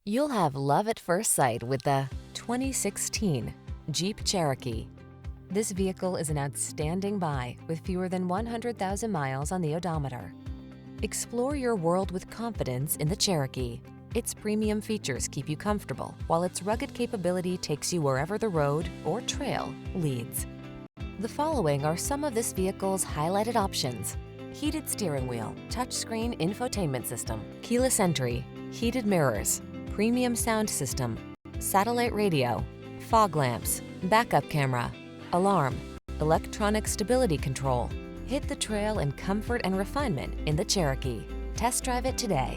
You'll have love at first sight with the 2016 Jeep Cherokee. This vehicle is an outstanding buy with fewer than 100,000 miles on the odometer. Explore your world with confidence in the Cherokee. Its premium features keep you comfortable, while its rugged capability takes you wherever the road or trail leads. The following are some of this vehicle's highlighted options: heated steering wheel, touchscreen infotainment system, keyless entry, heated mirrors, premium sound system, satellite radio, fog lamps, backup camera, alarm, electronic stability control. Hit the trail in comfort and refinement in the Cherokee. Test drive it today.